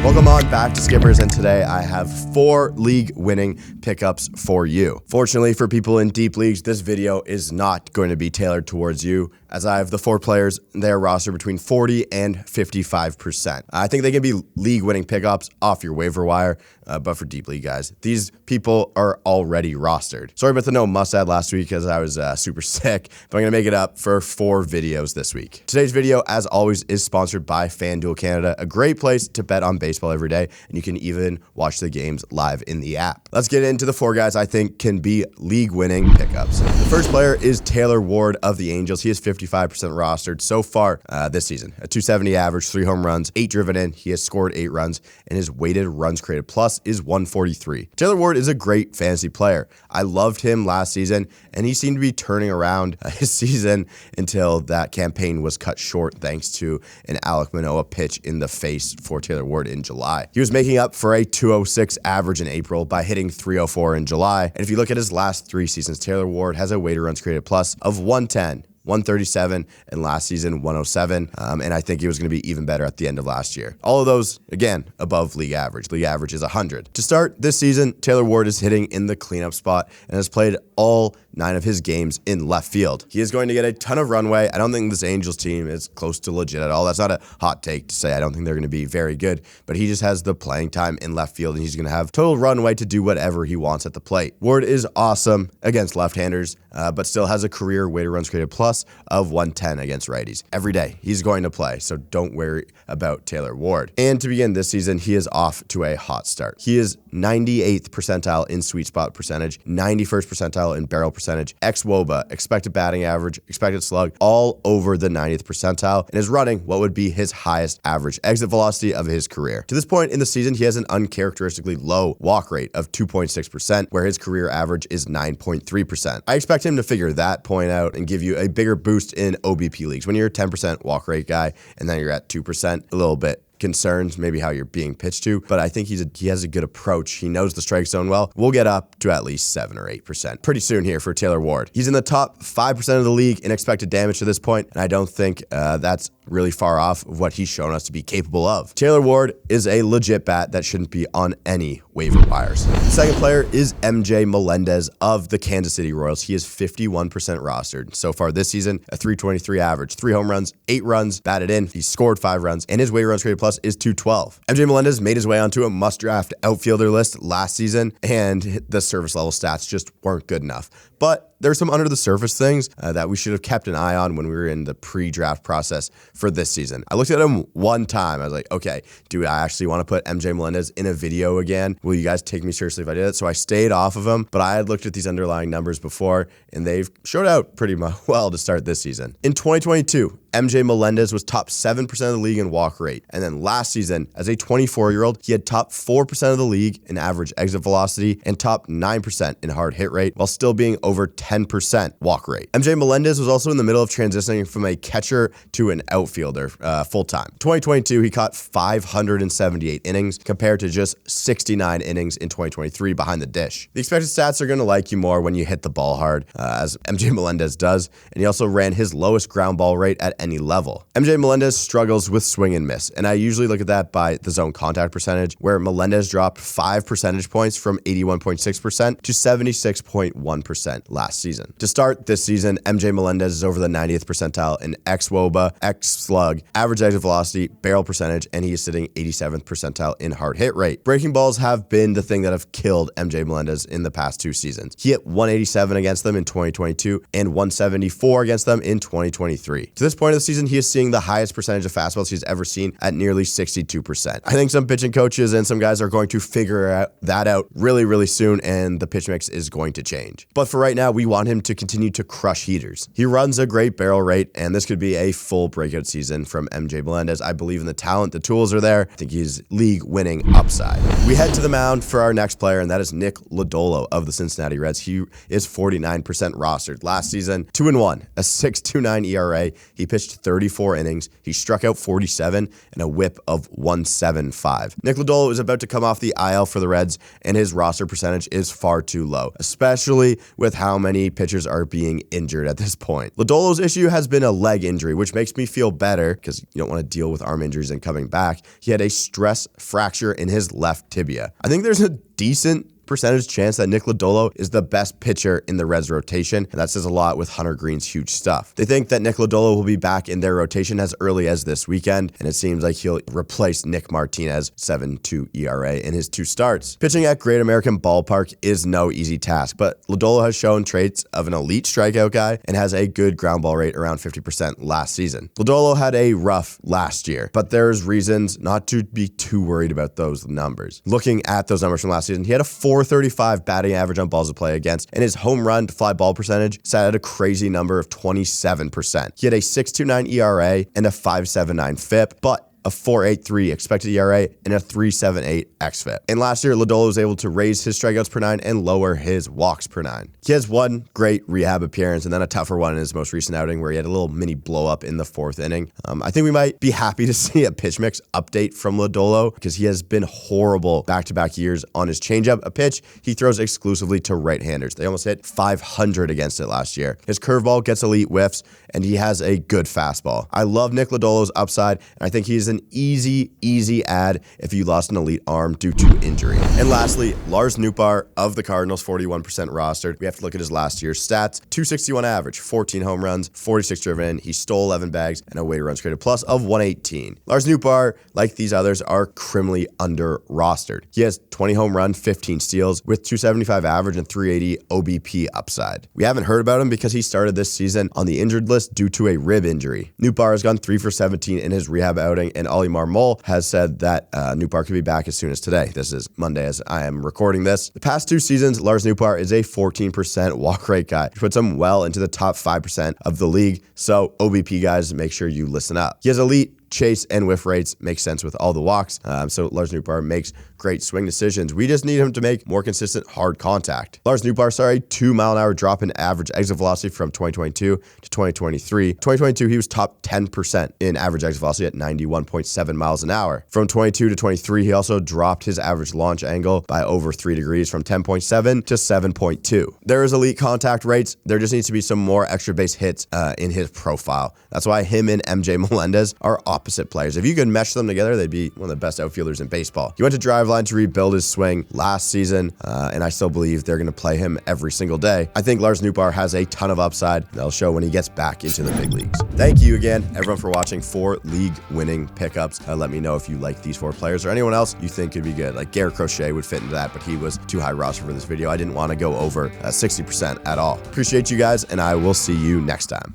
Welcome on back to Skippers, and today I have 4 league-winning pickups for you. Fortunately for people in deep leagues, this video is not going to be tailored towards you, as I have the 4 players, their roster between 40 and 55%. I think they can be league-winning pickups off your waiver wire, but for deep league guys, these people are already rostered. Sorry about the no must-add last week as I was super sick, but I'm going to make it up for 4 videos this week. Today's video, as always, is sponsored by FanDuel Canada, a great place to bet on baseball every day, and you can even watch the games live in the app. Let's get into the 4 guys I think can be league-winning pickups. The first player is Taylor Ward of the Angels. He is 55% rostered so far this season. A 270 average, 3 home runs, 8 driven in. He has scored 8 runs, and his weighted runs created plus is 143. Taylor Ward is a great fantasy player. I loved him last season, and he seemed to be turning around his season until that campaign was cut short thanks to an Alek Manoah pitch in the face for Taylor Ward in July. He was making up for a 206 average in April by hitting 304 in July. And if you look at his last 3 seasons, Taylor Ward has a weighted runs created plus of 110. 137, and last season 107, and I think he was going to be even better at the end of last year. All of those, again, above league average. League average is 100. To start this season, Taylor Ward is hitting in the cleanup spot and has played all 9 of his games in left field. He is going to get a ton of runway. I don't think this Angels team is close to legit at all. That's not a hot take to say I don't think they're going to be very good, but he just has the playing time in left field, and he's going to have total runway to do whatever he wants at the plate. Ward is awesome against left-handers, but still has a career weighted runs created plus of 110 against righties. Every day, he's going to play, so don't worry about Taylor Ward. And to begin this season, he is off to a hot start. He is 98th percentile in sweet spot percentage, 91st percentile in barrel percentage, xWOBA, expected batting average, expected slug, all over the 90th percentile, and is running what would be his highest average exit velocity of his career. To this point in the season, he has an uncharacteristically low walk rate of 2.6%, where his career average is 9.3%. I expect him to figure that point out and give you a bigger boost in OBP leagues. When you're a 10% walk rate guy and then you're at 2%, a little bit concerns maybe how you're being pitched to, but I think he has a good approach. He knows the strike zone well. We'll get up to at least 7 or 8% pretty soon here for Taylor Ward. He's in the top 5% of the league in expected damage to this point, and I don't think that's really far off of what he's shown us to be capable of. Taylor Ward is a legit bat that shouldn't be on any waiver wires. The second player is MJ Melendez of the Kansas City Royals. He is 51% rostered so far this season, a 323 average, 3 home runs, 8 runs batted in. He scored 5 runs, and his weighted runs created plus is 212. MJ Melendez made his way onto a must-draft outfielder list last season, and the service level stats just weren't good enough. But there's some under the surface things that we should have kept an eye on when we were in the pre-draft process for this season. I looked at him one time. I was like, okay, do I actually want to put MJ Melendez in a video again? Will you guys take me seriously if I did it? So I stayed off of him, but I had looked at these underlying numbers before, and they've showed out pretty well to start this season. In 2022, MJ Melendez was top 7% of the league in walk rate. And then last season, as a 24-year-old, he had top 4% of the league in average exit velocity and top 9% in hard hit rate, while still being over 10% walk rate. MJ Melendez was also in the middle of transitioning from a catcher to an outfielder full-time. 2022, he caught 578 innings compared to just 69 innings in 2023 behind the dish. The expected stats are going to like you more when you hit the ball hard, as MJ Melendez does, and he also ran his lowest ground ball rate at any level. MJ Melendez struggles with swing and miss, and I usually look at that by the zone contact percentage, where Melendez dropped 5 percentage points from 81.6% to 76.1% last season. To start this season, MJ Melendez is over the 90th percentile in xWOBA, xSlug, average exit velocity, barrel percentage, and he is sitting 87th percentile in hard hit rate. Breaking balls have been the thing that have killed MJ Melendez in the past 2 seasons. He hit 187 against them in 2022 and 174 against them in 2023. To this point of the season, he is seeing the highest percentage of fastballs he's ever seen at nearly 62%. I think some pitching coaches and some guys are going to figure that out really, really soon, and the pitch mix is going to change. But for right now, we want him to continue to crush heaters. He runs a great barrel rate, and this could be a full breakout season from MJ Melendez. I believe in the talent. The tools are there. I think he's league-winning upside. We head to the mound for our next player, and that is Nick Lodolo of the Cincinnati Reds. He is 49% rostered. Last season, 2-1, a 6.29 ERA. He pitched pitched 34 innings. He struck out 47 and a whip of 175. Nick Lodolo is about to come off the IL for the Reds, and his roster percentage is far too low, especially with how many pitchers are being injured at this point. Lodolo's issue has been a leg injury, which makes me feel better because you don't want to deal with arm injuries and coming back. He had a stress fracture in his left tibia. I think there's a decent percentage chance that Nick Lodolo is the best pitcher in the Reds rotation, and that says a lot with Hunter Green's huge stuff. They think that Nick Lodolo will be back in their rotation as early as this weekend, and it seems like he'll replace Nick Martinez, 7.2 ERA in his 2 starts. Pitching at Great American Ballpark is no easy task, but Lodolo has shown traits of an elite strikeout guy and has a good ground ball rate around 50% last season. Lodolo had a rough last year, but there's reasons not to be too worried about those numbers. Looking at those numbers from last season, he had a 435 batting average on balls to play against, and his home run to fly ball percentage sat at a crazy number of 27%. He had a 6.29 ERA and a 5.79 FIP, but a 4.83 expected ERA, and a 3.78 xFIP. And last year, Lodolo was able to raise his strikeouts per 9 and lower his walks per 9. He has one great rehab appearance and then a tougher one in his most recent outing where he had a little mini blow up in the 4th inning. I think we might be happy to see a pitch mix update from Lodolo because he has been horrible back-to-back years on his changeup, a pitch he throws exclusively to right-handers. They almost hit 500 against it last year. His curveball gets elite whiffs, and he has a good fastball. I love Nick Lodolo's upside, and I think he's an easy add if you lost an elite arm due to injury. And lastly, Lars Nupar of the Cardinals, 41% rostered. We have to look at his last year's stats. 261 average, 14 home runs, 46 driven in. He stole 11 bags and a weighted runs created plus of 118. Lars Nupar, like these others, are criminally under rostered. He has 20 home run, 15 steals with 275 average and 380 OBP upside. We haven't heard about him because he started this season on the injured list due to a rib injury. Nupar has gone 3 for 17 in his rehab outing, and Ollie Marmol has said that Nupar could be back as soon as today. This is Monday as I am recording this. The past 2 seasons, Lars Nupar is a 14% walk rate guy, which puts him well into the top 5% of the league. So OBP guys, make sure you listen up. He has elite chase and whiff rates, makes sense with all the walks. So Lars Nupar makes great swing decisions. We just need him to make more consistent hard contact. Lars Nupar saw a 2-mile-an-hour drop in average exit velocity from 2022 to 2023. 2022, he was top 10% in average exit velocity at 91.7 miles an hour. From 22 to 23, he also dropped his average launch angle by over 3 degrees from 10.7 to 7.2. There is elite contact rates. There just needs to be some more extra base hits in his profile. That's why him and MJ Melendez are opposite players. If you could mesh them together, they'd be one of the best outfielders in baseball. He went to Driveline to rebuild his swing last season, and I still believe they're going to play him every single day. I think Lars Nupar has a ton of upside. That'll show when he gets back into the big leagues. Thank you again, everyone, for watching 4 league-winning pickups. Let me know if you like these 4 players or anyone else you think could be good. Like Garrett Crochet would fit into that, but he was too high roster for this video. I didn't want to go over 60% at all. Appreciate you guys, and I will see you next time.